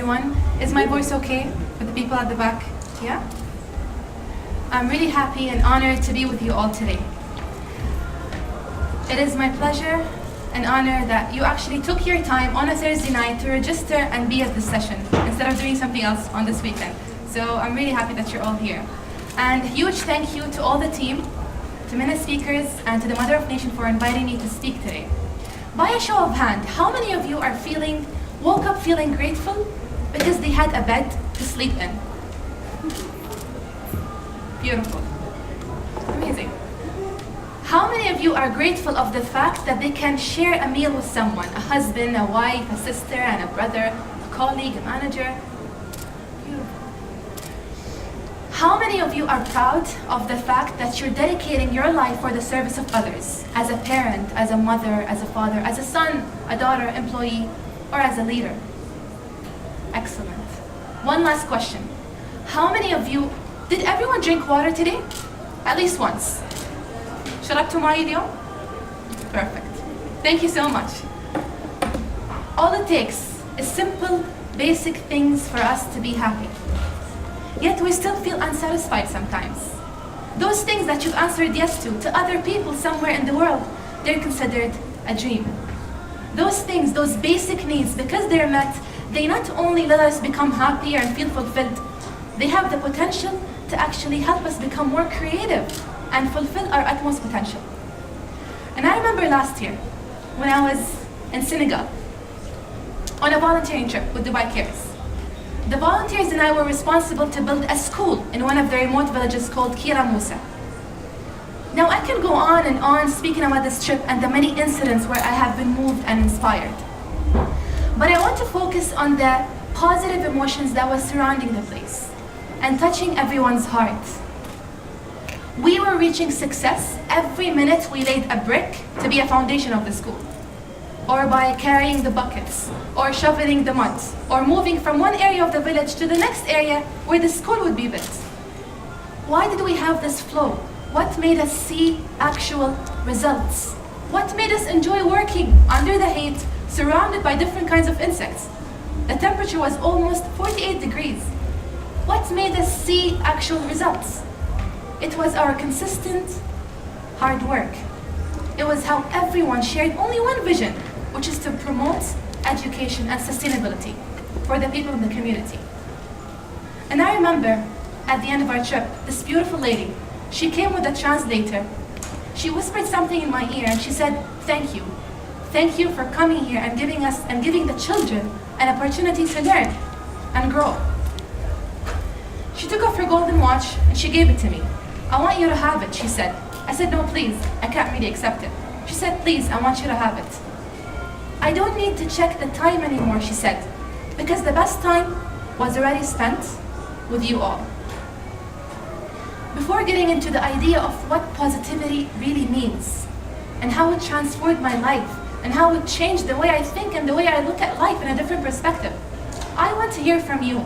Everyone, is my voice okay for the people at the back? Yeah? I'm really happy and honored to be with you all today. It is my pleasure and honor that you actually took your time on a Thursday night to register and be at this session instead of doing something else on this weekend. So I'm really happy that you're all here. And a huge thank you to all the team, to many speakers, and to the Mother of Nation for inviting me to speak today. By a show of hand, how many of you woke up feeling grateful because they had a bed to sleep in? Beautiful. Amazing. How many of you are grateful of the fact that they can share a meal with someone, a husband, a wife, a sister, and a brother, a colleague, a manager? Beautiful. How many of you are proud of the fact that you're dedicating your life for the service of others, as a parent, as a mother, as a father, as a son, a daughter, employee, or as a leader? Excellent. One last question. How many of you, did everyone drink water today? At least once. شربتوا ماء اليوم? Perfect. Thank you so much. All it takes is simple, basic things for us to be happy. Yet we still feel unsatisfied sometimes. Those things that you've answered yes to other people somewhere in the world, they're considered a dream. Those things, those basic needs, because they're met, they not only let us become happier and feel fulfilled, they have the potential to actually help us become more creative and fulfill our utmost potential. And I remember last year, when I was in Senegal, on a volunteering trip with Dubai Cares. The volunteers and I were responsible to build a school in one of the remote villages called Kira Musa. Now I can go on and on speaking about this trip and the many incidents where I have been moved and inspired. But I want to focus on the positive emotions that was surrounding the place and touching everyone's heart. We were reaching success every minute we laid a brick to be a foundation of the school, or by carrying the buckets, or shoveling the mud, or moving from one area of the village to the next area where the school would be built. Why did we have this flow? What made us see actual results? What made us enjoy working under the heat, surrounded by different kinds of insects? The temperature was almost 48 degrees. What made us see actual results? It was our consistent hard work. It was how everyone shared only one vision, which is to promote education and sustainability for the people in the community. And I remember at the end of our trip, this beautiful lady, she came with a translator. She whispered something in my ear and she said, "Thank you. Thank you for coming here and giving the children an opportunity to learn and grow." She took off her golden watch and she gave it to me. "I want you to have it," she said. I said, "No, please, I can't really accept it." She said, "Please, I want you to have it." "I don't need to check the time anymore," she said, "because the best time was already spent with you all." Before getting into the idea of what positivity really means, and how it transformed my life, and how it changed the way I think and the way I look at life in a different perspective, I want to hear from you.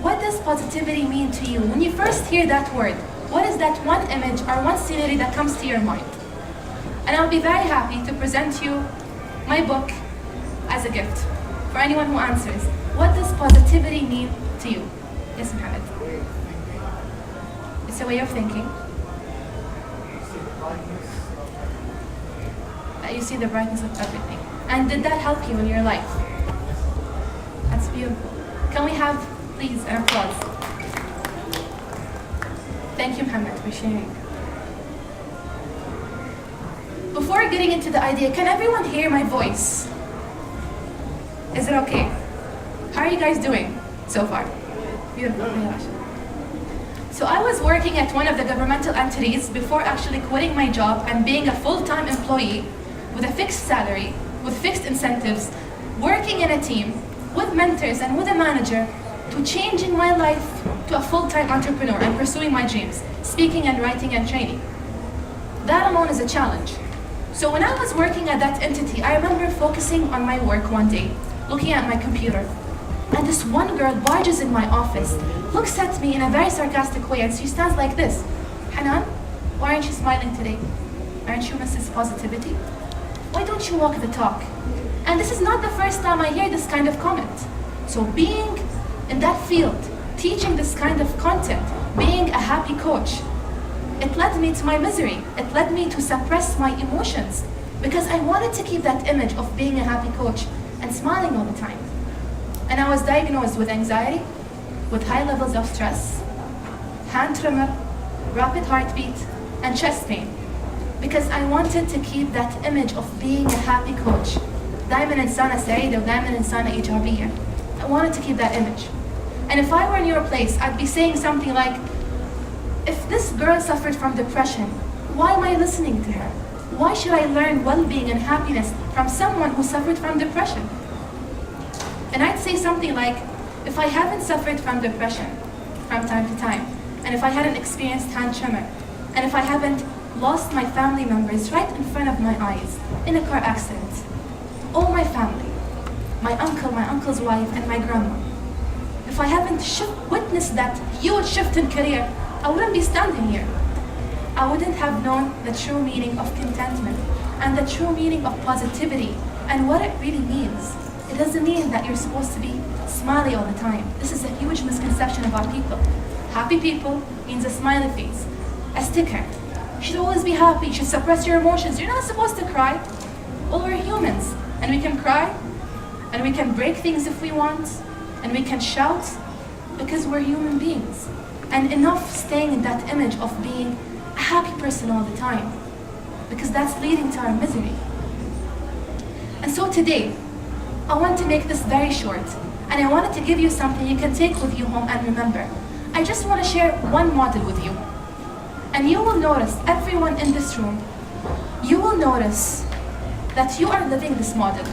What does positivity mean to you? When you first hear that word, what is that one image or one scenery that comes to your mind? And I'll be very happy to present you my book as a gift for anyone who answers. What does positivity mean to you? Yes, Mohammed. It's a way of thinking. That you see the brightness of everything. And did that help you in your life? That's beautiful. Can we have, please, an applause? Thank you, Mohammed, for sharing. Before getting into the idea, can everyone hear my voice? Is it okay? How are you guys doing so far? Beautiful. So I was working at one of the governmental entities before actually quitting my job and being a full-time employee with a fixed salary, with fixed incentives, working in a team, with mentors and with a manager, to changing my life to a full-time entrepreneur and pursuing my dreams, speaking and writing and training. That alone is a challenge. So when I was working at that entity, I remember focusing on my work one day, looking at my computer, and this one girl barges in my office, looks at me in a very sarcastic way, and she stands like this. "Hanan, why aren't you smiling today? Aren't you Mrs. Positivity? Why don't you walk the talk?" And this is not the first time I hear this kind of comment. So being in that field, teaching this kind of content, being a happy coach, it led me to my misery. It led me to suppress my emotions because I wanted to keep that image of being a happy coach and smiling all the time. And I was diagnosed with anxiety, with high levels of stress, hand tremor, rapid heartbeat, and chest pain. Because I wanted to keep that image of being a happy coach. دايما إنسانة سعيدة ودايما إنسانة إيجابية. I wanted to keep that image. And if I were in your place, I'd be saying something like, if this girl suffered from depression, why am I listening to her? Why should I learn well-being and happiness from someone who suffered from depression? And I'd say something like, if I haven't suffered from depression from time to time, and if I hadn't experienced hand tremor, and if I haven't lost my family members right in front of my eyes in a car accident, all my family, my uncle, my uncle's wife, and my grandma, if I haven't witnessed that huge shift in career, I wouldn't be standing here. I wouldn't have known the true meaning of contentment and the true meaning of positivity and what it really means. It doesn't mean that you're supposed to be smiley all the time. This is a huge misconception about people. Happy people means a smiley face, a sticker. You should always be happy, you should suppress your emotions. You're not supposed to cry. Well, we're humans, and we can cry, and we can break things if we want, and we can shout, because we're human beings. And enough staying in that image of being a happy person all the time, because that's leading to our misery. And so today, I want to make this very short, and I wanted to give you something you can take with you home and remember. I just want to share one model with you. And you will notice, everyone in this room, you will notice that you are living this model.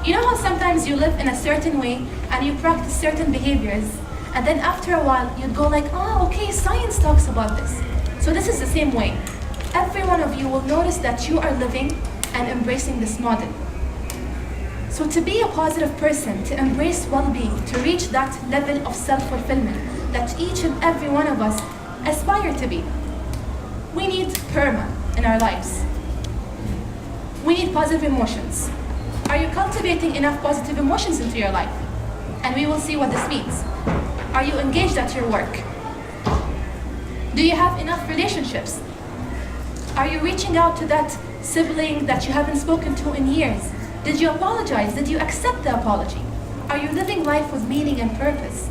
You know how sometimes you live in a certain way and you practice certain behaviors, and then after a while you'd go like, oh, okay, science talks about this. So this is the same way. Every one of you will notice that you are living and embracing this model. So to be a positive person, to embrace well-being, to reach that level of self-fulfillment that each and every one of us aspire to be, we need PERMA in our lives. We need positive emotions. Are you cultivating enough positive emotions into your life? And we will see what this means. Are you engaged at your work? Do you have enough relationships? Are you reaching out to that sibling that you haven't spoken to in years? Did you apologize? Did you accept the apology? Are you living life with meaning and purpose?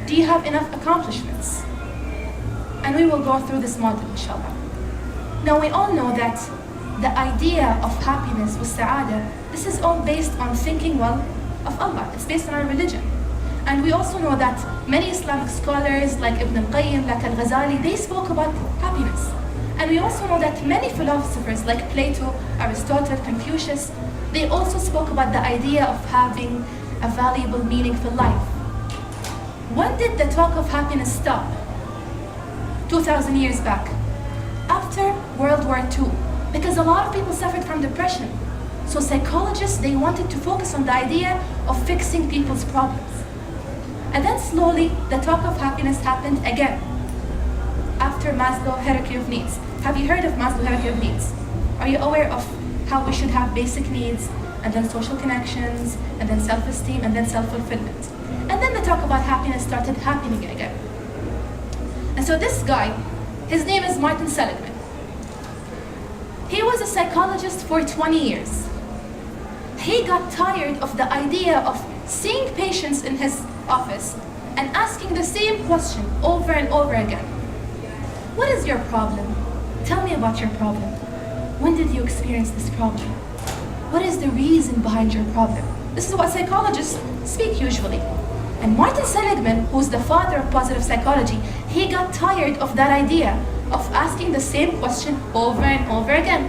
Do you have enough accomplishments? And we will go through this model, inshallah. Now we all know that the idea of happiness with sa'ada, this is all based on thinking well of Allah. It's based on our religion. And we also know that many Islamic scholars like Ibn al-Qayyim, like al-Ghazali, they spoke about happiness. And we also know that many philosophers like Plato, Aristotle, Confucius, they also spoke about the idea of having a valuable, meaningful life. When did the talk of happiness stop? 2,000 years back, after World War II, because a lot of people suffered from depression. So psychologists, they wanted to focus on the idea of fixing people's problems. And then slowly, the talk of happiness happened again, after Maslow hierarchy of needs. Have you heard of Maslow hierarchy of needs? Are you aware of how we should have basic needs, and then social connections, and then self-esteem, and then self-fulfillment? And then the talk about happiness started happening again. And so this guy, his name is Martin Seligman. He was a psychologist for 20 years. He got tired of the idea of seeing patients in his office and asking the same question over and over again. What is your problem? Tell me about your problem. When did you experience this problem? What is the reason behind your problem? This is what psychologists speak usually. And Martin Seligman, who's the father of positive psychology, he got tired of that idea of asking the same question over and over again.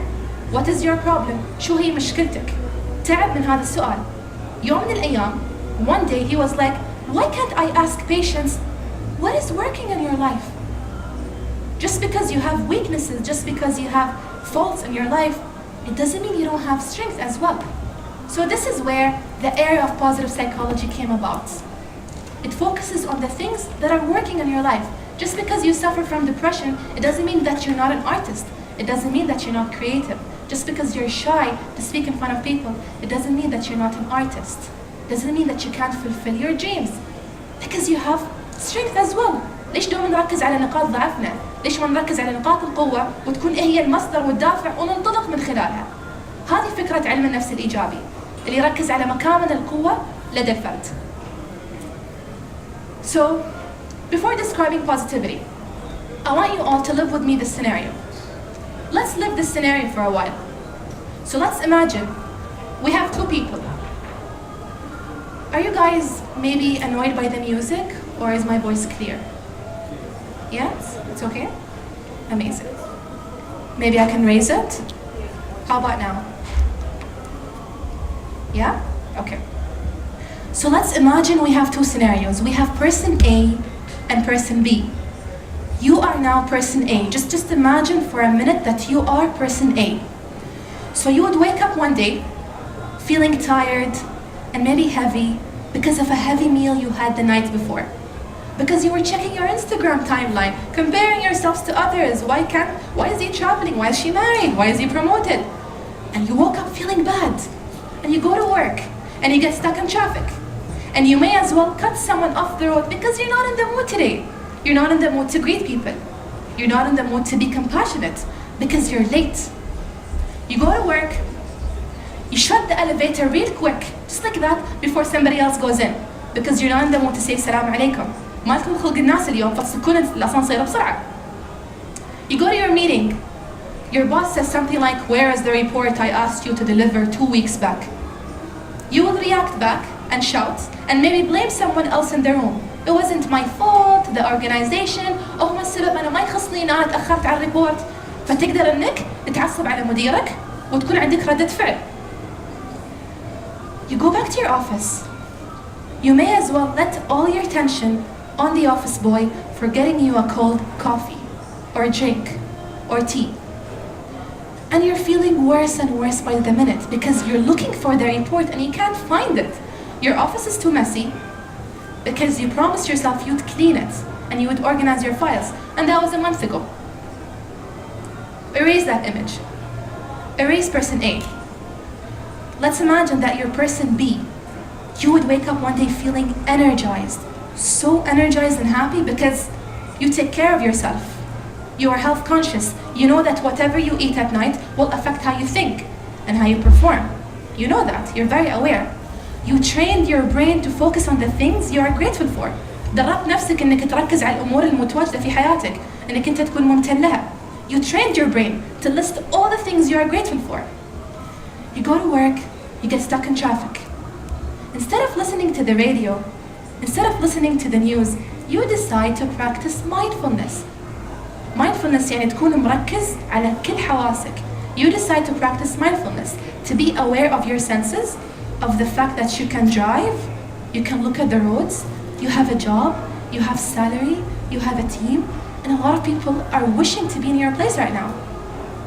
What is your problem? شو هي مشكلتك? تعب من هذا السؤال. يوم من الأيام, one day he was like, why can't I ask patients, what is working in your life? Just because you have weaknesses, just because you have faults in your life, it doesn't mean you don't have strength as well. So this is where the area of positive psychology came about. It focuses on the things that are working in your life. Just because you suffer from depression, it doesn't mean that you're not an artist. It doesn't mean that you're not creative. Just because you're shy to speak in front of people, it doesn't mean that you're not an artist. It doesn't mean that you can't fulfill your dreams. Because you have strength as well. ليش دوما نركز على نقاط ضعفنا؟ ليش ما نركز على نقاط القوة وتكون هي المصدر والدافع وننطلق من خلالها؟ هذه فكرة علم النفس الإيجابي اللي يركز على مكامن القوة لدى الفرد. So, before describing positivity, I want you all to live with me this scenario. Let's live this scenario for a while. So let's imagine we have two people. Are you guys maybe annoyed by the music, or is my voice clear? Yes? It's okay? Amazing. Maybe I can raise it? How about now? Yeah? Okay. So let's imagine we have two scenarios. We have person A and person B. You are now person A. Just imagine for a minute that you are person A. So you would wake up one day feeling tired and maybe heavy because of a heavy meal you had the night before. Because you were checking your Instagram timeline, comparing yourselves to others. Why is he traveling? Why is she married? Why is he promoted? And you woke up feeling bad. And you go to work and you get stuck in traffic. And you may as well cut someone off the road because you're not in the mood today. You're not in the mood to greet people. You're not in the mood to be compassionate because you're late. You go to work, you shut the elevator real quick, just like that, before somebody else goes in. Because you're not in the mood to say salam alaikum. ما لكم خلق الناس اليوم فتسكون الأسانسير بسرعة. You go to your meeting. Your boss says something like, "Where is the report I asked you to deliver 2 weeks back?" You will react back and shout and maybe blame someone else in the room. It wasn't my fault, the organization, هم السبب أنا ما يخصني أنا تأخرت على الريبورت. فتقدر إنك تتعصب على مديرك وتكون عندك ردة فعل. You go back to your office. You may as well let all your tension on the office boy for getting you a cold coffee or drink or tea. And you're feeling worse and worse by the minute because you're looking for the report and you can't find it. Your office is too messy because you promised yourself you'd clean it and you would organize your files, and that was a month ago. Erase that image. Erase person A. Let's imagine that you're person B. You would wake up one day feeling energized, so energized and happy because you take care of yourself. You are health conscious. You know that whatever you eat at night will affect how you think and how you perform. You know that. You're very aware. You trained your brain to focus on the things you are grateful for. دربت نفسك إنك تركز على الأمور المتواجدة في حياتك، إنك أنت تكون ممتن لها. You trained your brain to list all the things you are grateful for. You go to work, you get stuck in traffic. Instead of listening to the radio, instead of listening to the news, you decide to practice mindfulness. Mindfulness يعني تكون مركز على كل حواسك. You decide to practice mindfulness, to be aware of your senses, of the fact that you can drive, you can look at the roads, you have a job, you have salary, you have a team, and a lot of people are wishing to be in your place right now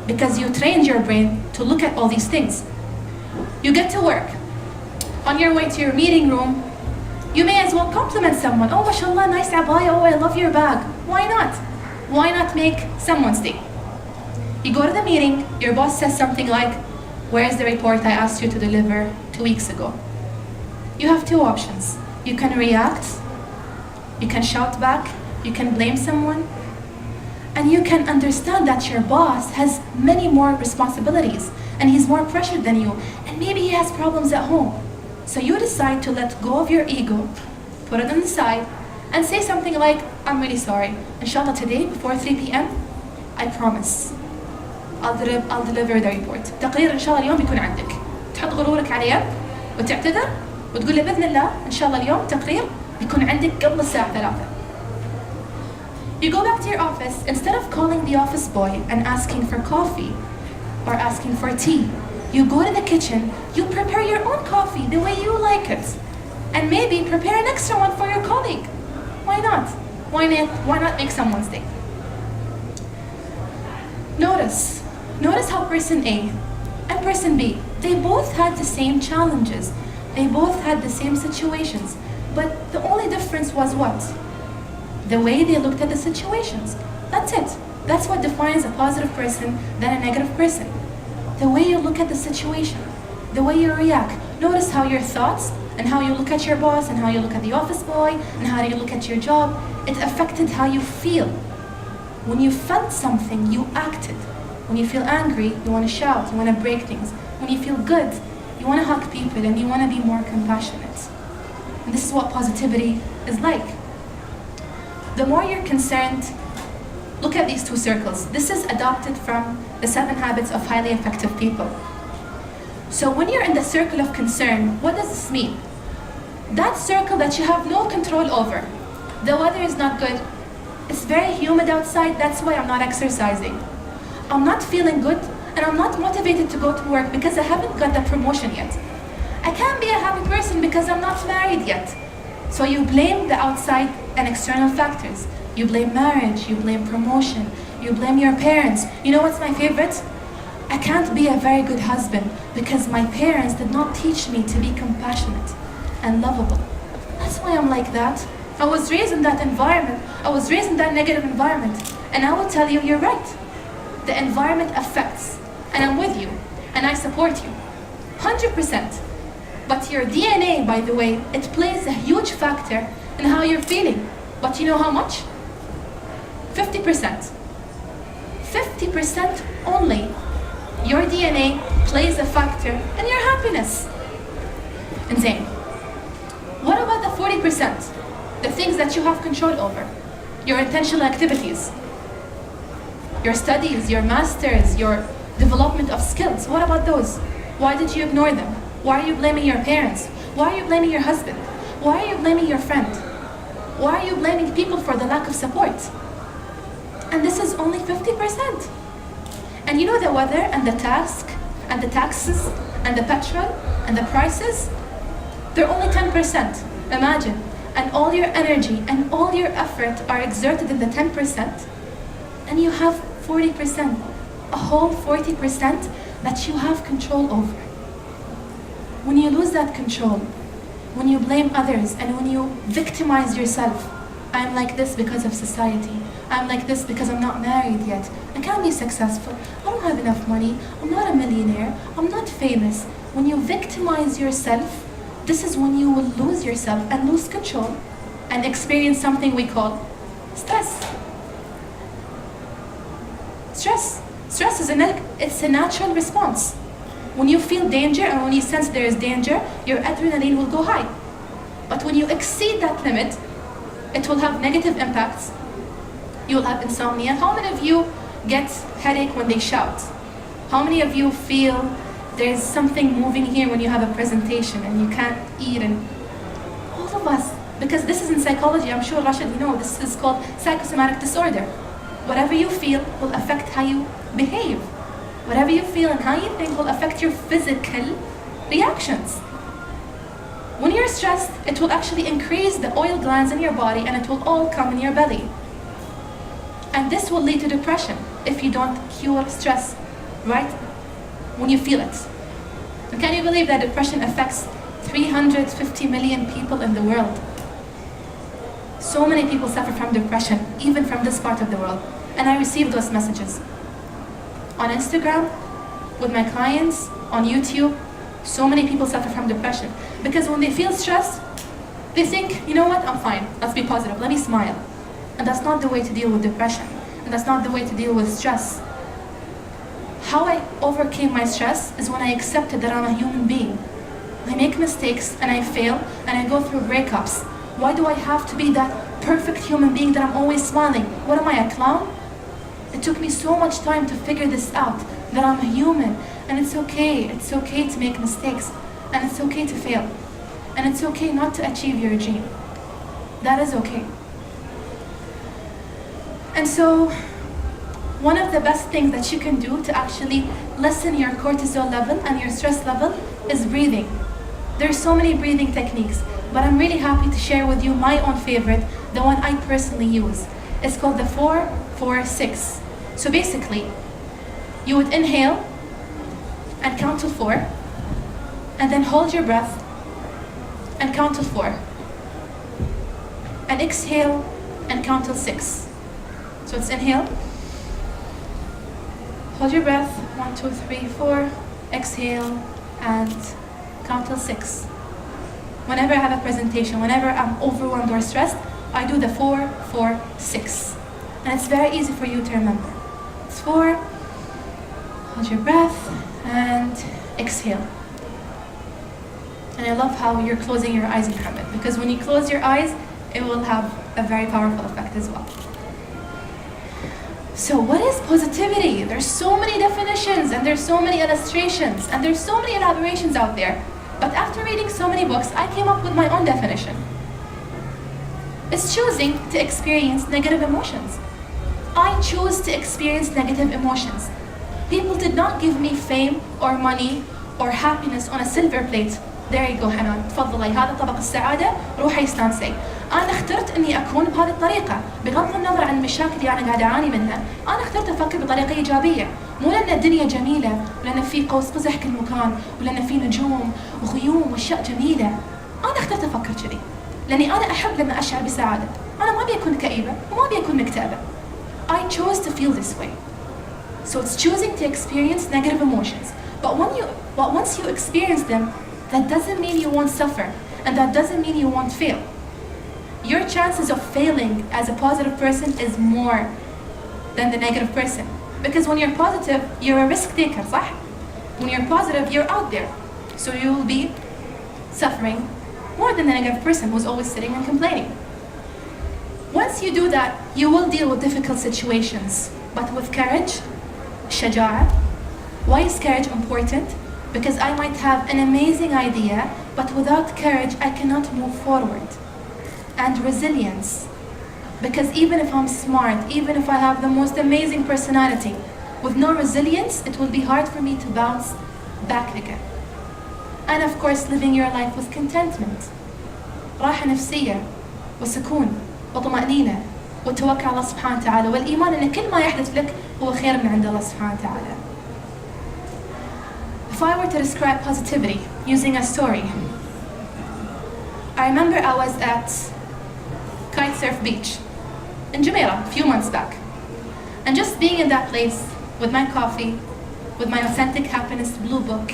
because you trained your brain to look at all these things. You get to work. On your way to your meeting room, you may as well compliment someone. Oh, mashallah, nice abaya. Oh, I love your bag. Why not? Why not make someone's day? You go to the meeting, your boss says something like, "Where's the report I asked you to deliver 2 weeks ago?" You have two options. You can react, you can shout back, you can blame someone, and you can understand that your boss has many more responsibilities and he's more pressured than you, and maybe he has problems at home. So you decide to let go of your ego, put it on the side, and say something like, "I'm really sorry. Inshallah today before 3 p.m. I promise I'll deliver the report. تقرير إن شاء الله اليوم بيكون عندك." تحط غرورك على يد وتعتذر وتقول له بإذن الله إن شاء الله اليوم تقرير بيكون عندك قبل الساعة 3. You go back to your office. Instead of calling the office boy and asking for coffee or asking for tea, you go to the kitchen, you prepare your own coffee the way you like it. And maybe prepare an extra one for your colleague. Why not? Why not make someone's day? Notice how person A and person B, they both had the same challenges. They both had the same situations. But the only difference was what? The way they looked at the situations. That's it. That's what defines a positive person than a negative person. The way you look at the situation, the way you react. Notice how your thoughts and how you look at your boss and how you look at the office boy and how you look at your job, it affected how you feel. When you felt something, you acted. When you feel angry, you want to shout, you want to break things. When you feel good, you want to hug people and you want to be more compassionate. And this is what positivity is like. The more you're concerned, look at these two circles. This is adopted from the 7 Habits of Highly Effective People. So when you're in the circle of concern, what does this mean? That circle that you have no control over. The weather is not good. It's very humid outside, that's why I'm not exercising. I'm not feeling good, and I'm not motivated to go to work because I haven't got the promotion yet. I can't be a happy person because I'm not married yet. So you blame the outside and external factors. You blame marriage, you blame promotion, you blame your parents. You know what's my favorite? I can't be a very good husband because my parents did not teach me to be compassionate and lovable. That's why I'm like that. I was raised in that environment. I was raised in that negative environment. And I will tell you, you're right. The environment affects. And I'm with you. And I support you. 100%. But your DNA, by the way, it plays a huge factor in how you're feeling. But you know how much? 50%. 50% only. Your DNA plays a factor in your happiness. Insane. What about the 40%? The things that you have control over. Your intentional activities. Your studies, your masters, your development of skills. What about those? Why did you ignore them? Why are you blaming your parents? Why are you blaming your husband? Why are you blaming your friend? Why are you blaming people for the lack of support? And this is only 50%. And you know the weather and the task and the taxes and the petrol and the prices, they're only 10%. Imagine. And all your energy and all your effort are exerted in the 10%, and you have 40%, a whole 40% that you have control over. When you lose that control, when you blame others and when you victimize yourself, I'm like this because of society, I'm like this because I'm not married yet, I can't be successful, I don't have enough money, I'm not a millionaire, I'm not famous. When you victimize yourself, this is when you will lose yourself and lose control and experience something we call stress. Stress is it's a natural response. When you feel danger and when you sense there is danger, your adrenaline will go high. But when you exceed that limit, it will have negative impacts. You will have insomnia. How many of you get headache when they shout? How many of you feel there's something moving here when you have a presentation and you can't eat? And all of us, because this is in psychology, I'm sure Rashid, you know, this is called psychosomatic disorder. Whatever you feel will affect how you behave. Whatever you feel and how you think will affect your physical reactions. When you're stressed, it will actually increase the oil glands in your body and it will all come in your belly. And this will lead to depression if you don't cure stress, right? When you feel it. And can you believe that depression affects 350 million people in the world? So many people suffer from depression, even from this part of the world. And I receive those messages. On Instagram, with my clients, on YouTube, so many people suffer from depression. Because when they feel stressed, they think, you know what, I'm fine, let's be positive, let me smile. And that's not the way to deal with depression. And that's not the way to deal with stress. How I overcame my stress is when I accepted that I'm a human being. I make mistakes and I fail and I go through breakups. Why do I have to be that perfect human being that I'm always smiling? What am I, a clown? It took me so much time to figure this out, that I'm a human, and it's okay to make mistakes, and it's okay to fail, and it's okay not to achieve your dream. That is okay. And so, one of the best things that you can do to actually lessen your cortisol level and your stress level is breathing. There's so many breathing techniques, but I'm really happy to share with you my own favorite, the one I personally use. It's called the 4-4-6. So basically, you would inhale and count to 4, and then hold your breath and count to 4, and exhale and count till 6. So it's inhale, hold Hold your breath. 1, 2, 3, 4. Exhale and count till 6. Whenever I have a presentation, whenever I'm overwhelmed or stressed, I do the 4, 4, 6. And it's very easy for you to remember. It's 4. Hold your breath and exhale. And I love how you're closing your eyes, Muhammad, because when you close your eyes, it will have a very powerful effect as well. So what is positivity? There's so many definitions and there's so many illustrations and there's so many elaborations out there. But after reading so many books, I came up with my own definition. It's choosing to experience negative emotions. I choose to experience negative emotions. People did not give me fame or money or happiness on a silver plate. There you go حنان، تفضلي هذا طبق السعادة، روحي استانسي. أنا اخترت إني أكون بهذه الطريقة، بغض النظر عن المشاكل اللي أنا قاعدة أعاني منها، أنا اخترت أفكر بطريقة إيجابية، مو لأن الدنيا جميلة، ولأن في قوس قزح كل مكان، ولأن في نجوم وغيوم وأشياء جميلة. أنا اخترت أفكر كذي، لأني أنا أحب لما أشعر بسعادة، أنا ما أبي أكون كئيبة وما أبي أكون مكتئبة. I chose to feel this way. So it's choosing to experience negative emotions. But once you experience them, that doesn't mean you won't suffer, and that doesn't mean you won't fail. Your chances of failing as a positive person is more than the negative person. Because when you're positive, you're a risk taker, صح? When you're positive, you're out there. So you will be suffering more than the negative person who's always sitting and complaining. Once you do that, you will deal with difficult situations, but with courage, شجاعة. Why is courage important? Because I might have an amazing idea, but without courage, I cannot move forward. And resilience. Because even if I'm smart, even if I have the most amazing personality, with no resilience, it will be hard for me to bounce back again. And of course, living your life with contentment. راحة نفسية وسكون وطمأنينة والتوكل على الله سبحانه وتعالى والإيمان أن كل ما يحدث لك هو خير من عند الله سبحانه وتعالى. If I were to describe positivity using a story, I remember I was at Kitesurf Beach in Jumeirah a few months back. And just being in that place with my coffee, with my Authentic Happiness Blue Book,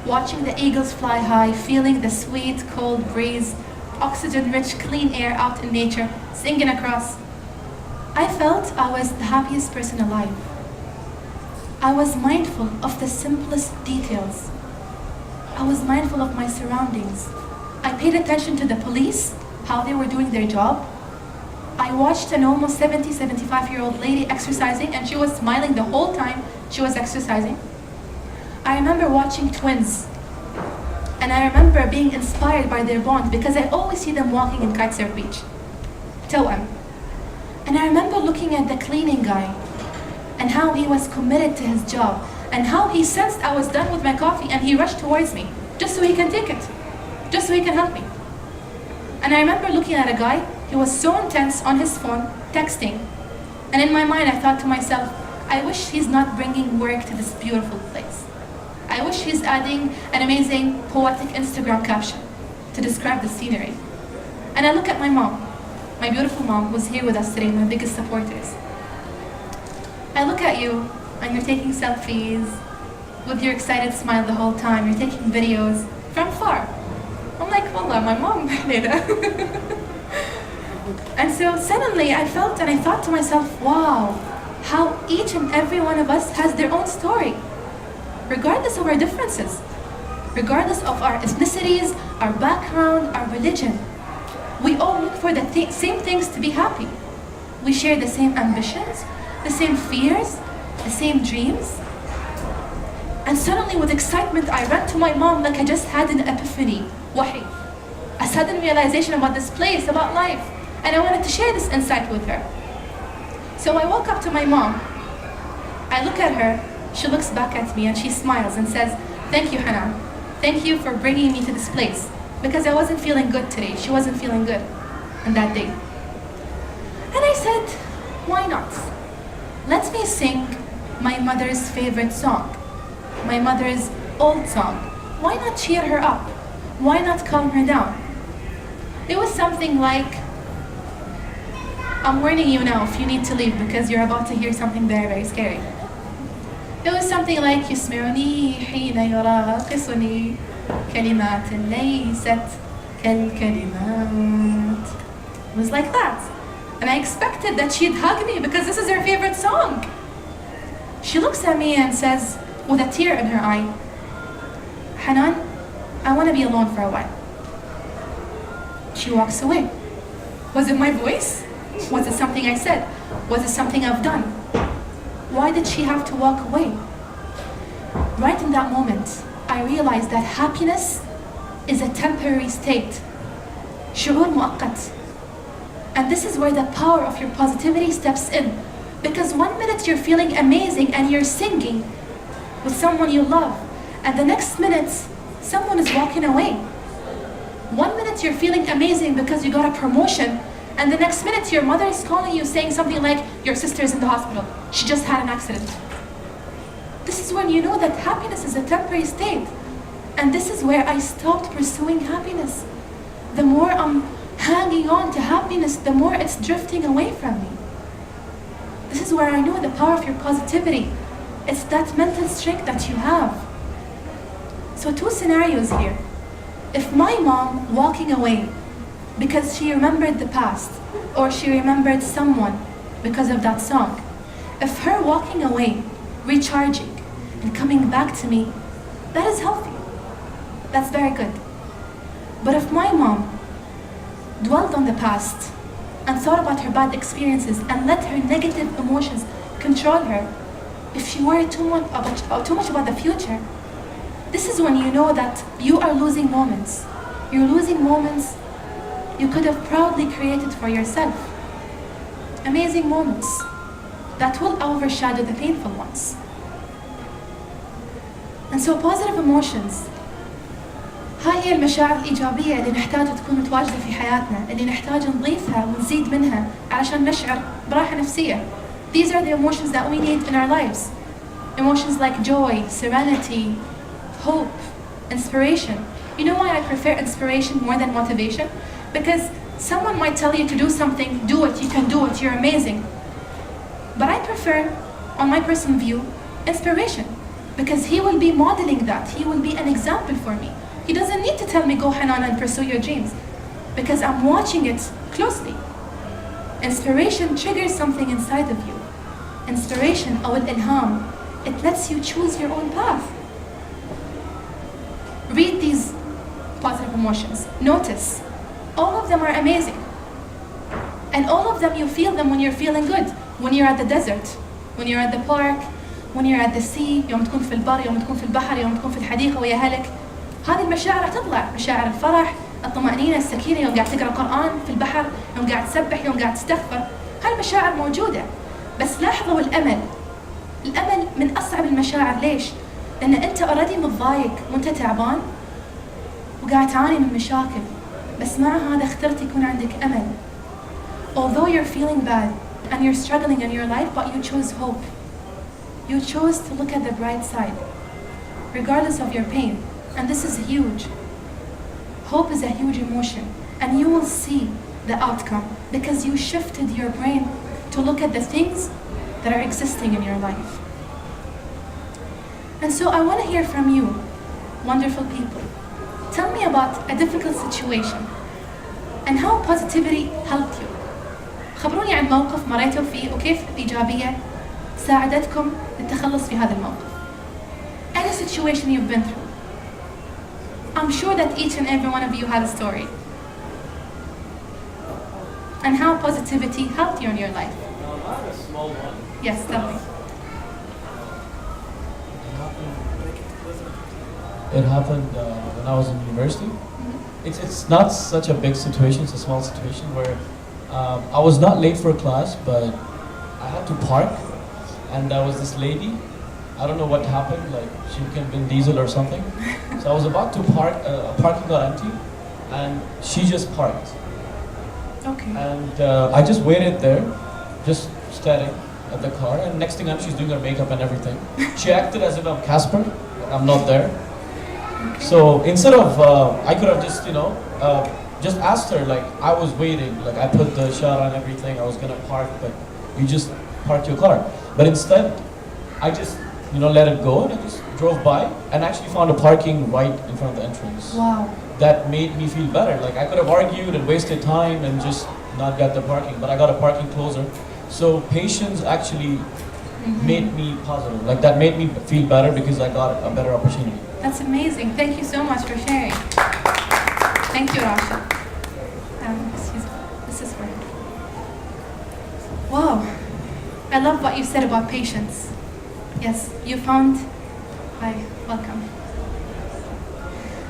watching the eagles fly high, feeling the sweet, cold breeze, oxygen-rich, clean air out in nature, singing across, I felt I was the happiest person alive. I was mindful of the simplest details. I was mindful of my surroundings. I paid attention to the police, how they were doing their job. I watched an almost 70, 75-year-old lady exercising, and she was smiling the whole time she was exercising. I remember watching twins, and I remember being inspired by their bond because I always see them walking in Kitesurf Beach. To'am. And I remember looking at the cleaning guy and how he was committed to his job and how he sensed I was done with my coffee and he rushed towards me just so he can take it, just so he can help me. And I remember looking at a guy, he was so intense on his phone, texting. And in my mind I thought to myself, I wish he's not bringing work to this beautiful place. I wish he's adding an amazing poetic Instagram caption to describe the scenery. And I look at my mom, my beautiful mom who's here with us today, my biggest supporters. I look at you and you're taking selfies with your excited smile the whole time. You're taking videos from far. I'm like, wallah, my mom did that. And so suddenly I felt and I thought to myself, wow, how each and every one of us has their own story, regardless of our differences, regardless of our ethnicities, our background, our religion. We all look for the same things to be happy. We share the same ambitions, the same fears, the same dreams. And suddenly with excitement, I ran to my mom like I just had an epiphany, wahi, a sudden realization about this place, about life. And I wanted to share this insight with her. So I walk up to my mom, I look at her, she looks back at me and she smiles and says, thank you, Hanan. Thank you for bringing me to this place. Because I wasn't feeling good today. She wasn't feeling good on that day. And I said, why not? Let me sing my mother's favorite song, my mother's old song. Why not cheer her up? Why not calm her down? It was something like, I'm warning you now if you need to leave because you're about to hear something very, very scary. It was something like يسمعني حين يراقصني كلمات ليست كالكلمات. It was like that. And I expected that she'd hug me because this is her favorite song. She looks at me and says, with a tear in her eye, Hanan, I want to be alone for a while. She walks away. Was it my voice? Was it something I said? Was it something I've done? Why did she have to walk away? Right in that moment, I realized that happiness is a temporary state. شعور مؤقت. And this is where the power of your positivity steps in. Because 1 minute you're feeling amazing and you're singing with someone you love, and the next minute someone is walking away. 1 minute you're feeling amazing because you got a promotion, and the next minute your mother is calling you saying something like, your sister is in the hospital, she just had an accident. This is when you know that happiness is a temporary state. And this is where I stopped pursuing happiness. The more I'm hanging on to happiness, the more it's drifting away from me. This is where I know the power of your positivity. It's that mental strength that you have. So 2 scenarios here. If my mom walking away because she remembered the past, or she remembered someone because of that song, if her walking away, recharging, and coming back to me, that is healthy. That's very good. But if my mom dwelled on the past and thought about her bad experiences and let her negative emotions control her, if she worried too much about the future, this is when you know that you are losing moments. You're losing moments you could have proudly created for yourself. Amazing moments that will overshadow the painful ones. And so positive emotions, هاي هي المشاعر الإيجابية اللي نحتاج تكون متواجدة في حياتنا، اللي نحتاج نضيفها ونزيد منها علشان نشعر براحة نفسية. These are the emotions that we need in our lives. Emotions like joy, serenity, hope, inspiration. You know why I prefer inspiration more than motivation? Because someone might tell you to do something, do it, you can do it, you're amazing. But I prefer, on my personal view, inspiration. Because he will be modeling that. He will be an example for me. He doesn't need to tell me, go Hanan and pursue your dreams. Because I'm watching it closely. Inspiration triggers something inside of you. Inspiration, أو الإلهام, it lets you choose your own path. Read these positive emotions. Notice, all of them are amazing. And all of them, you feel them when you're feeling good. When you're at the desert, when you're at the park, when you're at the sea, يوم تكون في البر، يوم تكون في البحر، يوم تكون في الحديقة ويا أهلك. هذه المشاعر رح تطلع، مشاعر الفرح، الطمأنينة، السكينة، يوم قاعد تقرأ قرآن في البحر، يوم قاعد تسبح، يوم قاعد تستغفر. هالمشاعر موجودة. بس لاحظوا الأمل. الأمل من أصعب المشاعر، ليش؟ لأن أنت already متضايق وأنت تعبان وقاعد تعاني من مشاكل. بس مع هذا اخترت يكون عندك أمل. Although you're feeling bad and you're struggling in your life, but you chose hope. You chose to look at the bright side, regardless of your pain. And this is huge. Hope is a huge emotion. And you will see the outcome because you shifted your brain to look at the things that are existing in your life. And so I want to hear from you, wonderful people. Tell me about a difficult situation and how positivity helped you. خبروني عن موقف مريتوا فيه وكيف الإيجابية ساعدتكم للتخلص في هذا الموقف. Any situation you've been through. I'm sure that each and every one of you had a story. And how positivity helped you in your life. I have a small one. Yes, tell me. It happened when I was in university. It's not such a big situation, it's a small situation where I was not late for class, but I had to park, and there was this lady, I don't know what happened, like she became Vin Diesel or something. So I was about to park, parking got empty, and she just parked. Okay. And I just waited there, just staring at the car, and next thing she's doing her makeup and everything. She acted as if I'm Casper, I'm not there. So instead of, I could have just, just asked her, like, I was waiting, like I put the shot on everything, I was gonna park, but you just parked your car. But instead, I just let it go, and I just drove by and actually found a parking right in front of the entrance. Wow. That made me feel better. Like I could have argued and wasted time and just not got the parking, but I got a parking closer. So patience actually made me positive. Like that made me feel better because I got a better opportunity. That's amazing. Thank you so much for sharing. Thank you, Rasha. Excuse me. This is for you. Wow. I love what you said about patience. Yes, you found... Hi, welcome.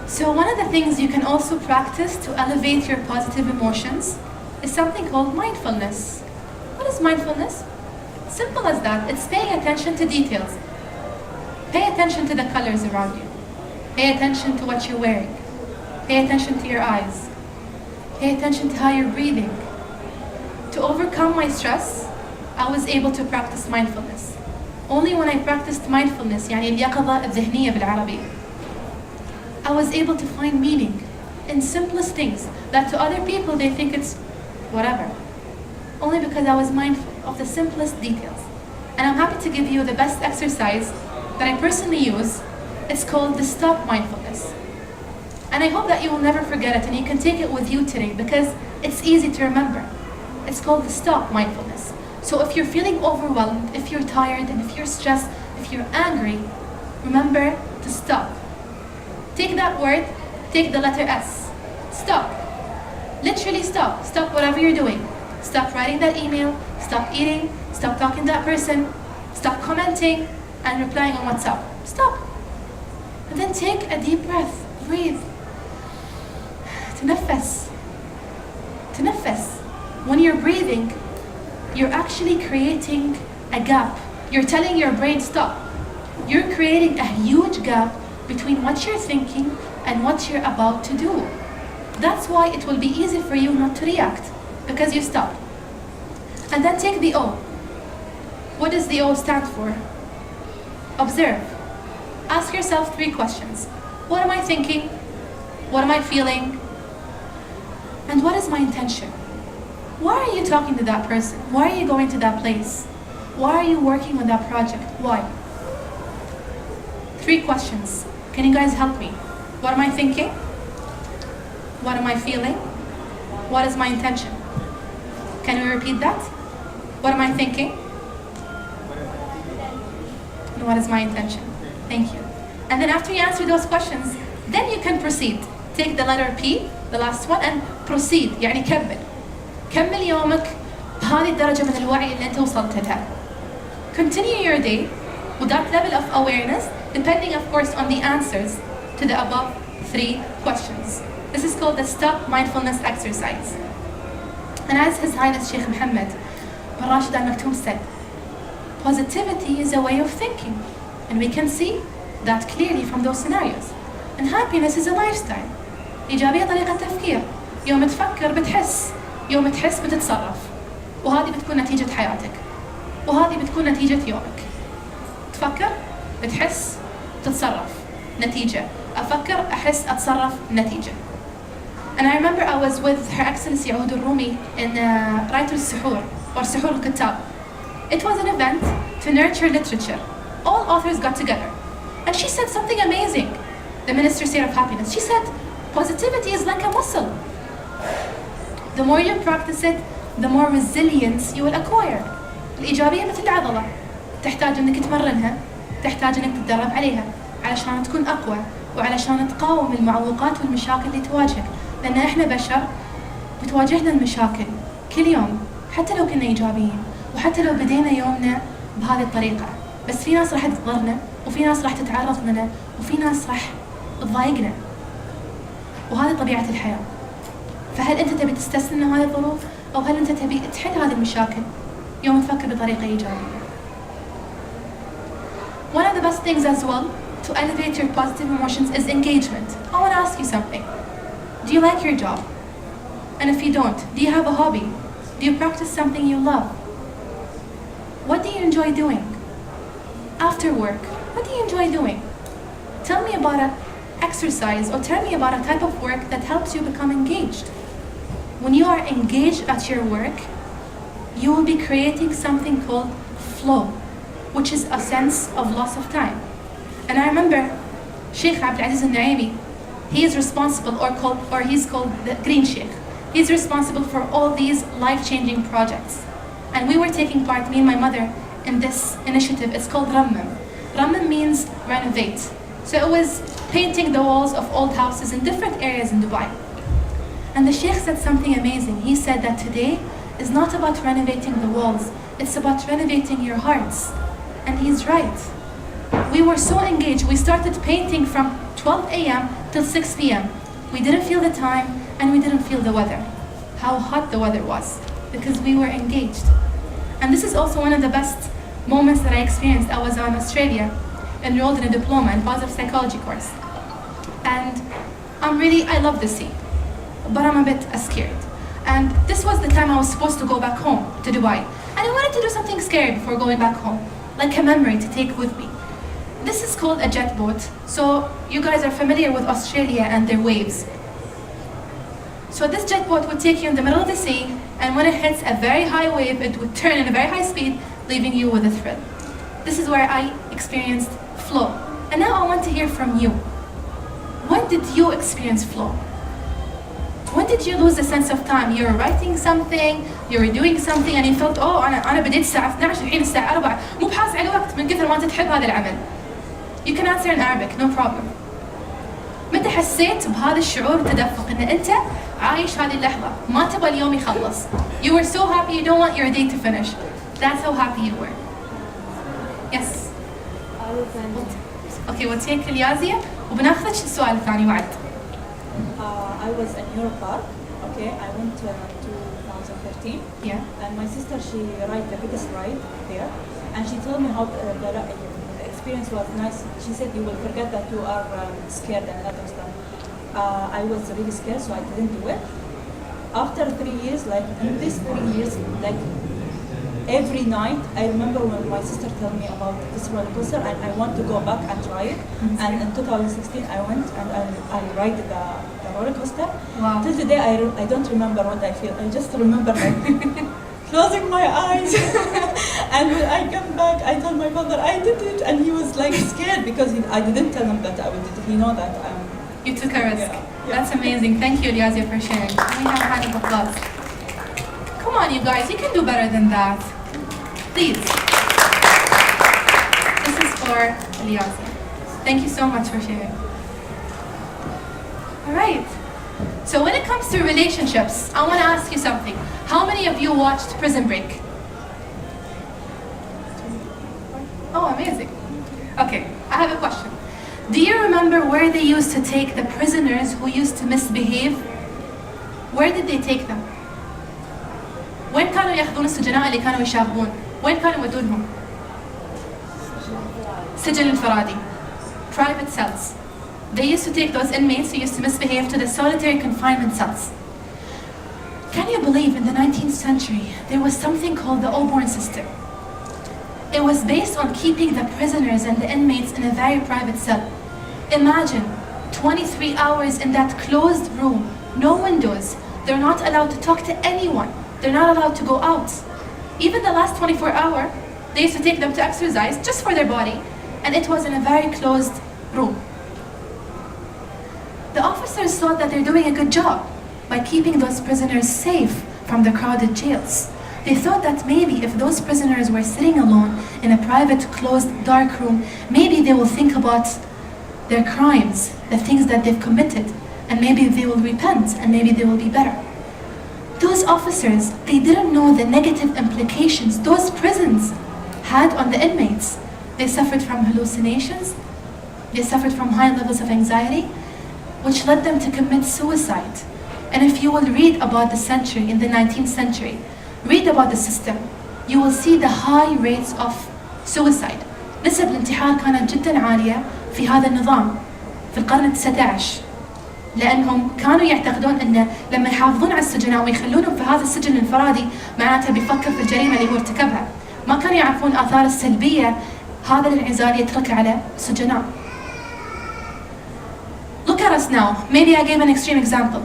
So one of the things you can also practice to elevate your positive emotions is something called mindfulness. What is mindfulness? Simple as that. It's paying attention to details. Pay attention to the colors around you. Pay attention to what you're wearing. Pay attention to your eyes. Pay attention to how you're breathing. To overcome my stress, I was able to practice mindfulness. Only when I practiced mindfulness, يعني اليقظة الذهنية بالعربي, I was able to find meaning in simplest things that to other people they think it's whatever. Only because I was mindful of the simplest details. And I'm happy to give you the best exercise that I personally use. It's called the stop mindfulness. And I hope that you will never forget it and you can take it with you today because it's easy to remember. It's called the stop mindfulness. So if you're feeling overwhelmed, if you're tired, and if you're stressed, if you're angry, remember to stop. Take that word, take the letter S. Stop. Literally stop. Stop whatever you're doing. Stop writing that email, stop eating, stop talking to that person, stop commenting and replying on WhatsApp. Stop. And then take a deep breath. Breathe. تنفس. تنفس. When you're breathing, you're actually creating a gap. You're telling your brain stop. You're creating a huge gap between what you're thinking and what you're about to do. That's why it will be easy for you not to react, because you stopped. And then take the O. What does the O stand for? Observe. Ask yourself 3 questions. What am I thinking? What am I feeling? And what is my intention? Why are you talking to that person? Why are you going to that place? Why are you working on that project? Why? 3 questions. Can you guys help me? What am I thinking? What am I feeling? What is my intention? Can we repeat that? What am I thinking? And what is my intention? Thank you. And then after you answer those questions, then you can proceed. Take the letter P, the last one, and proceed. يعني كمل. كمل يومك بهذه الدرجة من الوعي اللي أنت وصلت لها. Continue your day with that level of awareness, depending of course on the answers to the above 3 questions. This is called the stop mindfulness exercise. And as His Highness Sheikh Mohammed bin Rashid Al Maktoum said, positivity is a way of thinking. And we can see that clearly from those scenarios. And happiness is a lifestyle. إيجابية طريقة تفكير. يوم تفكر بتحس، يوم تحس بتتصرف. وهذه بتكون نتيجة حياتك. وهذه بتكون نتيجة يومك. تفكر، بتحس، تتصرف. نتيجة. أفكر، أحس، أتصرف، نتيجة. And I remember I was with Her Excellency عهود الرومي in Writer's Suhoor, or Suhoor al-Kittab. It was an event to nurture literature. All authors got together. And she said something amazing. The Minister State of Happiness. She said, positivity is like a muscle. The more you practice it, the more resilience you will acquire. الإيجابية مثل العضلة. تحتاج إنك تمرنها، تحتاج إنك تتدرب عليها علشان تكون أقوى وعلشان تقاوم المعوقات والمشاكل اللي تواجهك. لأن إحنا بشر بتواجهنا المشاكل كل يوم، حتى لو كنا إيجابيين وحتى لو بدينا يومنا بهذه الطريقة. بس في ناس راح تضرنا، وفي ناس راح تتعرض لنا، وفي ناس راح تضايقنا. وهذه طبيعة الحياة. فهل أنت تبي تستسلم هذه الظروف؟ أو هل أنت تبي تحل هذه المشاكل يوم تفكر بطريقة إيجابية؟ One of the best things as well to elevate your positive emotions is engagement. I want to ask you something. Do you like your job? And if you don't, do you have a hobby? Do you practice something you love? What do you enjoy doing? After work, what do you enjoy doing? Tell me about an exercise or tell me about a type of work that helps you become engaged. When you are engaged at your work, you will be creating something called flow. which is a sense of loss of time. And I remember Sheikh Abdul Aziz al-Naimi, he is responsible, he's called the Green Sheikh. He's responsible for all these life-changing projects. And we were taking part, me and my mother, in this initiative. It's called Rammam. Rammam means renovate. So it was painting the walls of old houses in different areas in Dubai. And the Sheikh said something amazing. He said that today is not about renovating the walls, it's about renovating your hearts. And he's right. We were so engaged. We started painting from 12 a.m. till 6 p.m. We didn't feel the time and we didn't feel the weather, how hot the weather was, because we were engaged. And this is also one of the best moments that I experienced. I was in Australia, enrolled in a diploma in positive psychology course. And I love the sea, but I'm a bit scared. And this was the time I was supposed to go back home to Dubai. And I wanted to do something scary before going back home, like a memory to take with me. This is called a jet boat. So you guys are familiar with Australia and their waves. So this jet boat would take you in the middle of the sea, and when it hits a very high wave, it would turn in a very high speed, leaving you with a thrill. This is where I experienced flow. And now I want to hear from you. When did you experience flow? When did you lose the sense of time? You were writing something, you were doing something, and you felt أنا بديت الساعة 12 الحين الساعة 4 مو بحاسة على الوقت من كثر ما أنت تحب هذا العمل. You can answer in Arabic, no problem. متى حسيت بهذا الشعور التدفق إن أنت عايش هذه اللحظة ما تبغى اليوم يخلص. You were so happy you don't want your day to finish. That's how happy you were. Yes. Okay, وتيك اليازية وبناخذك السؤال الثاني وعد. I was in Europe Park. Okay, I went to 2013. Yeah. And my sister, she ride the biggest ride there, and she told me how the experience was nice. She said you will forget that you are scared and other stuff. I was really scared, so I didn't do it. After 3 years, like in these 3 years, like every night, I remember when my sister told me about this roller coaster, and I want to go back and try it. And in 2016, I went and I ride the roller coaster. Wow. Till today, I don't remember what I feel. I just remember like closing my eyes. And when I come back, I told my father I did it, and he was like scared because I didn't tell him that I would do it. He know that I'm. You took a risk. Yeah. That's amazing. Thank you, Eliazia, for sharing. Can we have a round of applause? Come on, you guys. You can do better than that. Please. This is for Eliazia. Thank you so much for sharing. All right. So when it comes to relationships, I want to ask you something. How many of you watched Prison Break? Oh, amazing. Okay, I have a question. Do you remember where they used to take the prisoners who used to misbehave? Where did they take them? وين كانوا ياخذون السجناء اللي كانوا يشاغبون؟ وين كانوا يودونهم؟ سجن الفرادي. Private cells. They used to take those inmates who used to misbehave to the solitary confinement cells. Can you believe in the 19th century there was something called the Auburn system? It was based on keeping the prisoners and the inmates in a very private cell. Imagine 23 hours in that closed room, no windows. They're not allowed to talk to anyone. They're not allowed to go out. Even the last 24 hours, they used to take them to exercise just for their body, and it was in a very closed room. The officers thought that they're doing a good job by keeping those prisoners safe from the crowded jails. They thought that maybe if those prisoners were sitting alone in a private, closed, dark room, maybe they will think about their crimes, the things that they've committed, and maybe they will repent, and maybe they will be better. Those officers, they didn't know the negative implications those prisons had on the inmates. They suffered from hallucinations, they suffered from high levels of anxiety, which led them to commit suicide. And if you will read about the century, in the 19th century, read about the system, you will see the high rates of suicide. نسب الانتحار كانت جدا عالية في هذا النظام في القرن ال19، لأنهم كانوا يعتقدون أن لما يحافظون على السجناء ويخلونهم في هذا السجن الانفرادي معناته بيفكر في الجريمة اللي هو ارتكبها. ما كانوا يعرفون الآثار السلبية هذا الانعزال يترك على السجناء. Look at us now. Maybe I gave an extreme example.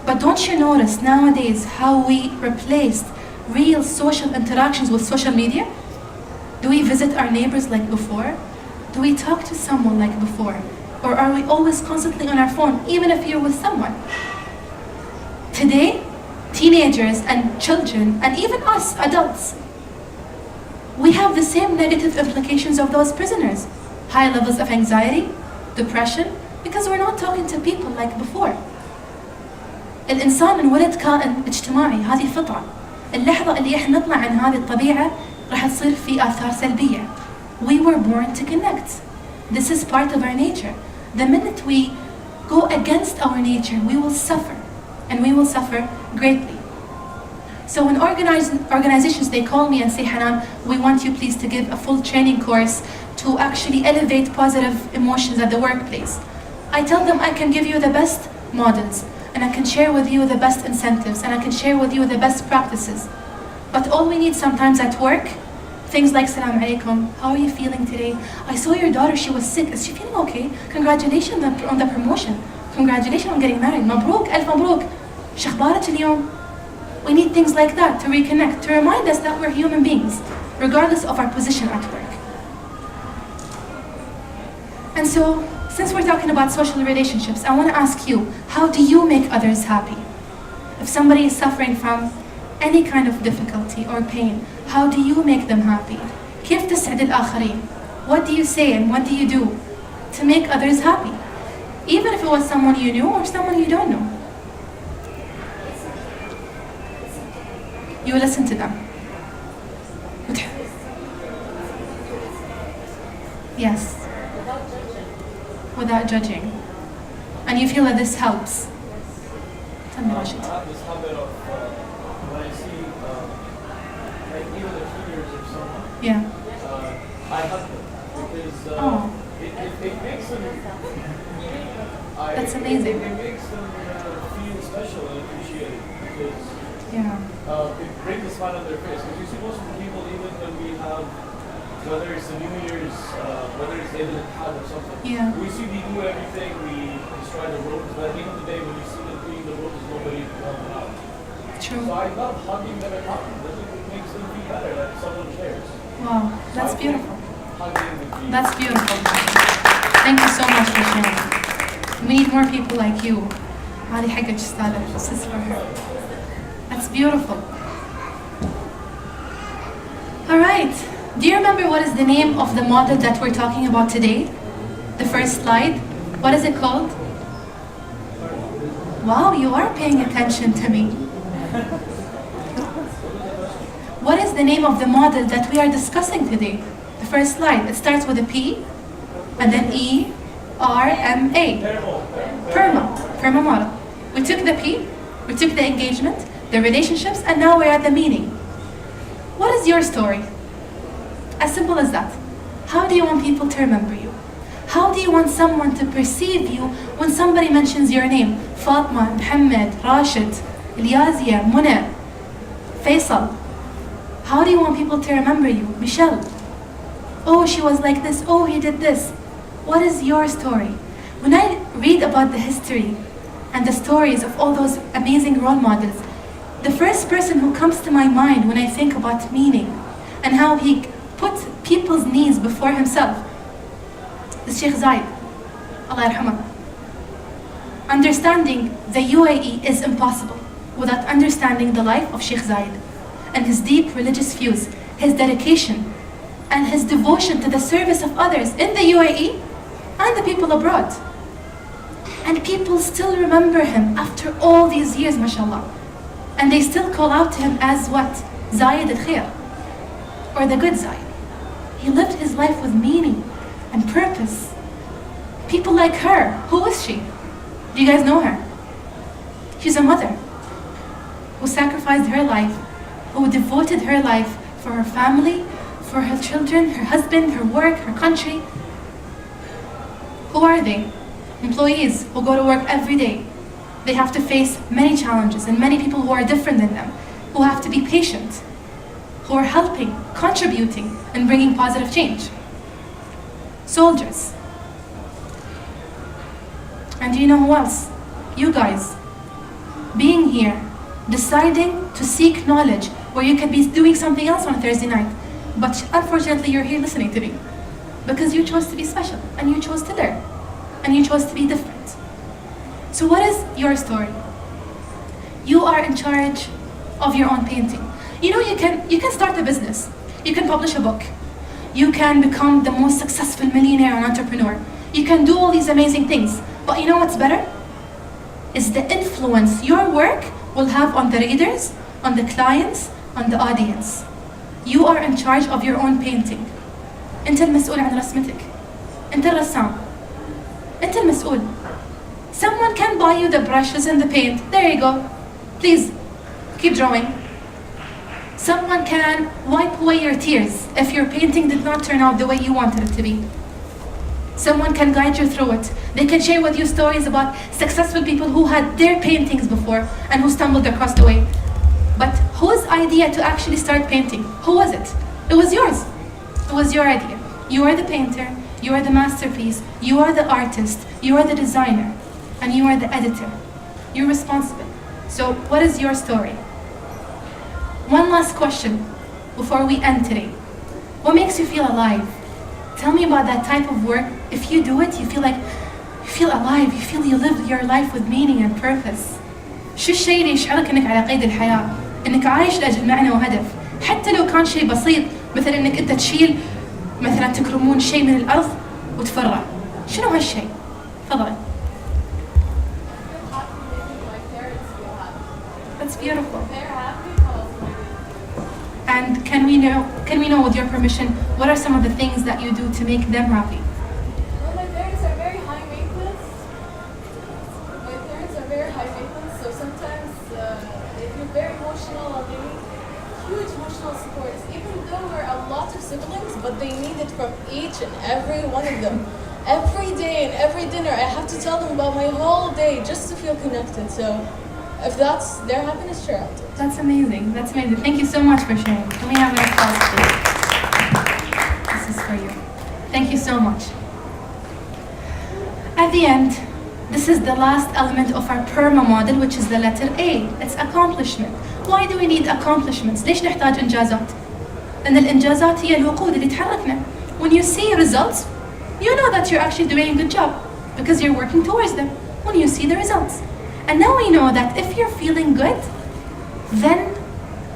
But don't you notice nowadays how we replaced real social interactions with social media? Do we visit our neighbors like before? Do we talk to someone like before? Or are we always constantly on our phone, even if you're with someone? Today, teenagers and children, and even us, adults, we have the same negative implications of those prisoners. High levels of anxiety, depression, because we're not talking to people like before. الإنسان انولد كائن اجتماعي، هذه فطرة. اللحظة اللي احنا نطلع عن هذه الطبيعة راح تصير في آثار سلبية. We were born to connect. This is part of our nature. The minute we go against our nature, we will suffer, and we will suffer greatly. So when organizations, they call me and say, Hanan, we want you please to give a full training course to actually elevate positive emotions at the workplace. I tell them I can give you the best models, and I can share with you the best incentives, and I can share with you the best practices. But all we need sometimes at work, things like Salam Alaikum, how are you feeling today? I saw your daughter, she was sick, is she feeling okay? Congratulations on the promotion. Congratulations on getting married. Mabruk, Alf Mabruk. Shakhbarat al-yawm. We need things like that to reconnect, to remind us that we're human beings, regardless of our position at work. And so, since we're talking about social relationships, I want to ask you, how do you make others happy? If somebody is suffering from any kind of difficulty or pain, how do you make them happy? كيف تسعد الآخرين? What do you say and what do you do to make others happy? Even if it was someone you knew or someone you don't know. You listen to them. Yes. Without judging. And you feel that this helps. Tell me, Rashid. I have this habit of when I see like even the figures of someone, Yeah. I hug them because it makes them. That's amazing. It makes them feel special and appreciated because it brings a smile on their face. Because you see most of the people, even when we have, whether it's the New Year's, whether it's Eid al-Adha or something, we see we do everything, we destroy the roses, but at the end of the day, when you see them clean the roses, nobody calls them out. True. So I love hugging them and hugging them. It makes them feel better that someone cares. Wow, that's beautiful. Hugging would be That's beautiful. Thank you so much for sharing. We need more people like you. هذه حاجة تستاهل. This is for her. That's beautiful. All right. Do you remember what is the name of the model that we're talking about today? The first slide. What is it called? Wow, you are paying attention to me. What is the name of the model that we are discussing today? The first slide. It starts with a P and then E-R-M-A. PERMA. PERMA model. We took the P, we took the engagement, the relationships, and now we're at the meaning. What is your story? As simple as that. How do you want people to remember you? How do you want someone to perceive you when somebody mentions your name? Fatma, Muhammad, Rashid, Ilyazia, Muna, Faisal. How do you want people to remember you? Michelle. Oh, she was like this. Oh, he did this. What is your story? When I read about the history and the stories of all those amazing role models, the first person who comes to my mind when I think about meaning and how he put people's needs before himself is Sheikh Zayed, Allah yarhamah. Understanding the UAE is impossible without understanding the life of Sheikh Zayed and his deep religious views, his dedication, and his devotion to the service of others in the UAE and the people abroad. And people still remember him after all these years, mashallah. And they still call out to him as what? Zayed al-Khair, or the good Zayed. He lived his life with meaning and purpose. People like her, who is she? Do you guys know her? She's a mother who sacrificed her life, who devoted her life for her family, for her children, her husband, her work, her country. Who are they? Employees who go to work every day. They have to face many challenges and many people who are different than them, who have to be patient, who are helping, contributing, and bringing positive change. Soldiers. And do you know who else? You guys. Being here, deciding to seek knowledge where you could be doing something else on a Thursday night. But unfortunately, you're here listening to me because you chose to be special and you chose to learn and you chose to be different. So what is your story? You are in charge of your own painting. You know, you can start a business. You can publish a book. You can become the most successful millionaire and entrepreneur. You can do all these amazing things. But you know what's better? Is the influence your work will have on the readers, on the clients, on the audience. You are in charge of your own painting. أنت المسؤول عن رسمتك. أنت الرسام. أنت المسؤول. Someone can buy you the brushes and the paint. There you go. Please, keep drawing. Someone can wipe away your tears if your painting did not turn out the way you wanted it to be. Someone can guide you through it. They can share with you stories about successful people who had their paintings before and who stumbled across the way. But whose idea to actually start painting? Who was it? It was yours. It was your idea. You are the painter, you are the masterpiece, you are the artist, you are the designer, and you are the editor. You're responsible. So what is your story? One last question before we end today. What makes you feel alive? Tell me about that type of work. If you do it, you feel alive, you feel you live your life with meaning and purpose. شو الشيء اللي يشعرك انك على قيد الحياة؟ انك عايش لاجل معنى وهدف، حتى لو كان شيء بسيط، مثل انك انت تشيل مثلا تكرمون شيء من الارض وتفرع. شنو هالشيء؟ تفضل. That's beautiful. And can we know with your permission, what are some of the things that you do to make them happy? Well, my parents are very high maintenance. So sometimes they feel very emotional and they need huge emotional support. Even though we're a lot of siblings, but they need it from each and every one of them. Every day and every dinner, I have to tell them about my whole day just to feel connected. So if that's their happiness, sure, I'll do it. That's amazing. That's amazing. Thank you so much for sharing. Can we have an applause, please? This is for you. Thank you so much. At the end, this is the last element of our PERMA model, which is the letter A. It's accomplishment. Why do we need accomplishments? ليش نحتاج إنجازات؟ لأن الإنجازات هي الوقود اللي تحركنا. When you see results, you know that you're actually doing a good job because you're working towards them. When you see the results. And now we know that if you're feeling good, then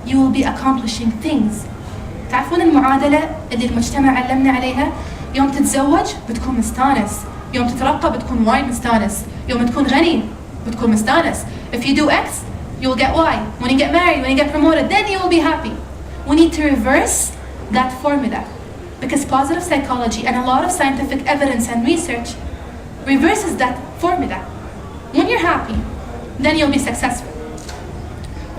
you will be accomplishing things. تعرفون المعادلة اللي المجتمع علمنا عليها؟ يوم تتزوج بتكون مستانس، يوم تترقى بتكون وايد مستانس، يوم تكون غني بتكون مستانس. If you do X, you will get Y. When you get married, when you get promoted, then you will be happy. We need to reverse that formula because positive psychology and a lot of scientific evidence and research reverses that formula. When you're happy, then you'll be successful.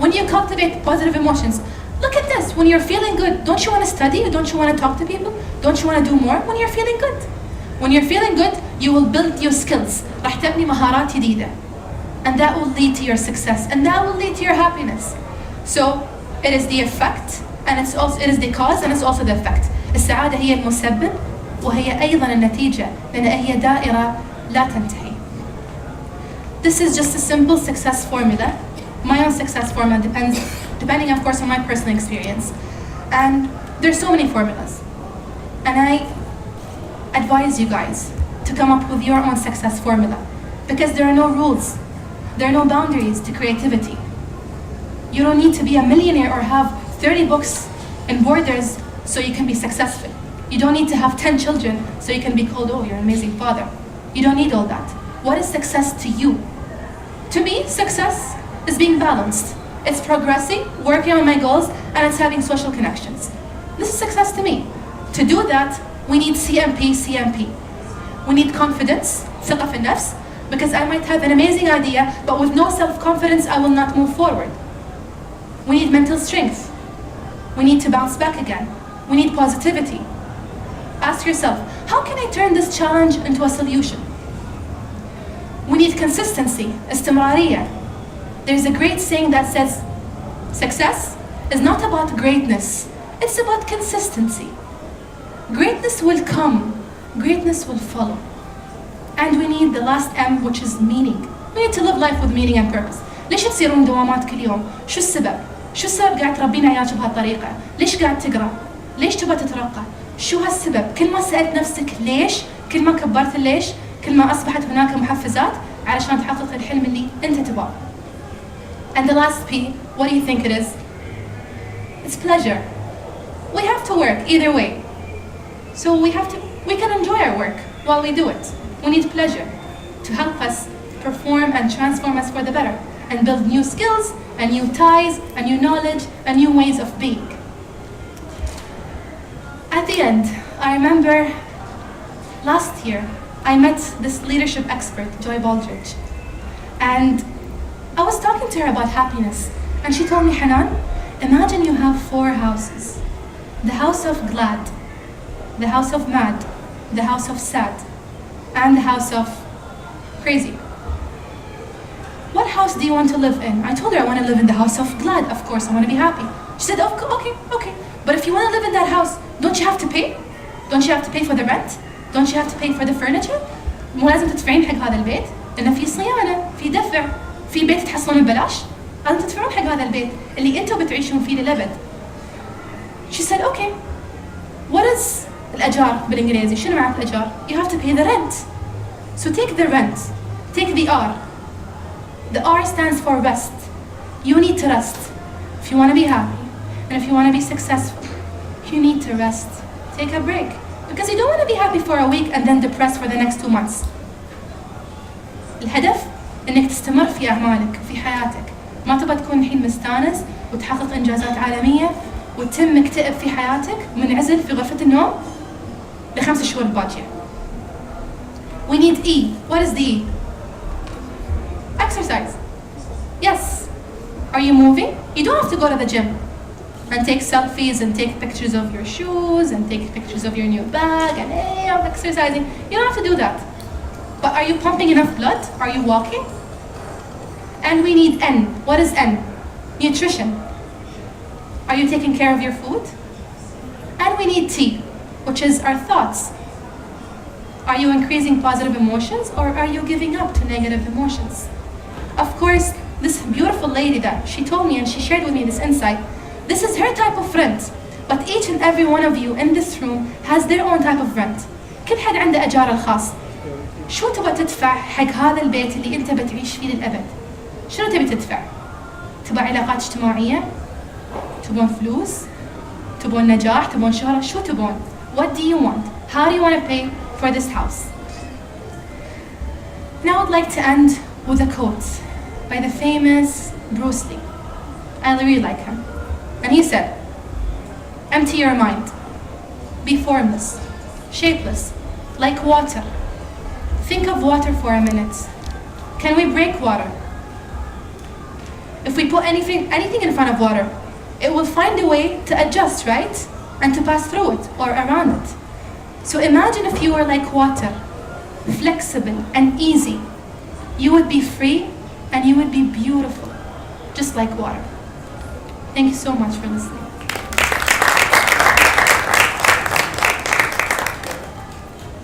When you cultivate positive emotions, look at this. When you're feeling good, don't you want to study? Don't you want to talk to people? Don't you want to do more when you're feeling good? When you're feeling good, you will build your skills. راح تبني مهارات جديدة. And that will lead to your success. And that will lead to your happiness. So, it is the effect, and it is the cause, and it's also the effect. السعادة هي المسبب وهي أيضا النتيجة لأن هي دائرة لا تنتهي. This is just a simple success formula. My own success formula depending of course on my personal experience. And there's so many formulas. And I advise you guys to come up with your own success formula because there are no rules. There are no boundaries to creativity. You don't need to be a millionaire or have 30 books in Borders so you can be successful. You don't need to have 10 children so you can be called, oh, you're an amazing father. You don't need all that. What is success to you? To me, success is being balanced. It's progressing, working on my goals, and it's having social connections. This is success to me. To do that, we need CMP. We need confidence, ثقة في النفس, because I might have an amazing idea, but with no self-confidence, I will not move forward. We need mental strength. We need to bounce back again. We need positivity. Ask yourself, how can I turn this challenge into a solution? We need consistency, استمرارية. There's a great saying that says, success is not about greatness, it's about consistency. Greatness will come, greatness will follow. And we need the last M, which is meaning. We need to live life with meaning and purpose. ليش تصيرون دوامات كل يوم؟ شو السبب؟ شو السبب قاعد تربين عيالك بهالطريقة؟ ليش قاعد تقرأ؟ ليش تبغى تترقى؟ شو هالسبب؟ كل ما سألت نفسك ليش، كل ما كبرت الليش، كل ما أصبحت هناك محفزات علشان تحقق الحلم اللي أنت تبغاه. And the last P, what do you think it is? It's pleasure. We have to work either way. So we can enjoy our work while we do it. We need pleasure to help us perform and transform us for the better and build new skills and new ties and new knowledge and new ways of being. At the end, I remember last year I met this leadership expert, Joy Baldridge, and I was talking to her about happiness, and she told me, Hanan, imagine you have 4 houses. The house of glad, the house of mad, the house of sad, and the house of crazy. What house do you want to live in? I told her I want to live in the house of glad, of course, I want to be happy. She said, okay. But if you want to live in that house, don't you have to pay? Don't you have to pay for the rent? Don't you have to pay for the furniture? مو لازم تدفعين حق هذا البيت؟ لأن في صيانة، في دفع، في بيت تحصلونه ببلاش، لازم تدفعون حق هذا البيت اللي انتم بتعيشون فيه للأبد. She said, okay. What is الأجار بالإنجليزي؟ شنو معنى الأجار؟ You have to pay the rent. So take the rent. Take the R. The R stands for rest. You need to rest. If you want to be happy, and if you want to be successful, you need to rest. Take a break. Because you don't want to be happy for a week and then depressed for the next 2 months. الهدف انك تستمر في اعمالك في حياتك. ما تبغى تكون الحين مستانس وتحقق انجازات عالميه وتتم مكتئب في حياتك منعزل في غرفه النوم ل5 شهور باجيه. We need E. What is the E? Exercise. Yes. Are you moving? You don't have to go to the gym and take selfies and take pictures of your shoes and take pictures of your new bag and hey, I'm exercising. You don't have to do that. But are you pumping enough blood? Are you walking? And we need N. What is N? Nutrition. Are you taking care of your food? And we need T, which is our thoughts. Are you increasing positive emotions or are you giving up to negative emotions? Of course, this beautiful lady that she told me and she shared with me this insight, this is her type of rent. But each and every one of you in this room has their own type of rent. كل حد عنده أجاره الخاص. شو تبغى تدفع حق هذا البيت اللي أنت بتعيش فيه للأبد؟ شنو تبي تدفع؟ تبغى علاقات اجتماعية؟ تبون فلوس؟ تبون نجاح؟ تبون شهرة؟ شو تبون؟ What do you want? How do you want to pay for this house? Now I'd like to end with a quote by the famous Bruce Lee. I really like him. And he said, empty your mind. Be formless, shapeless, like water. Think of water for a minute. Can we break water? If we put anything in front of water, it will find a way to adjust, right? And to pass through it or around it. So imagine if you were like water, flexible and easy. You would be free and you would be beautiful, just like water. Thank you so much for listening.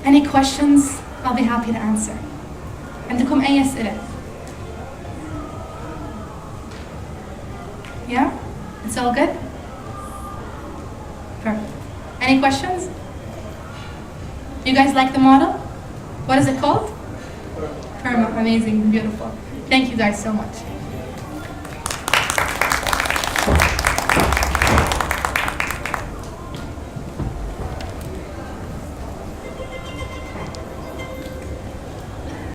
Any questions? I'll be happy to answer. عندكم أي أسئلة؟ Yeah? It's all good? Perfect. Any questions? You guys like the model? What is it called? PERMA. Amazing, beautiful. Thank you guys so much.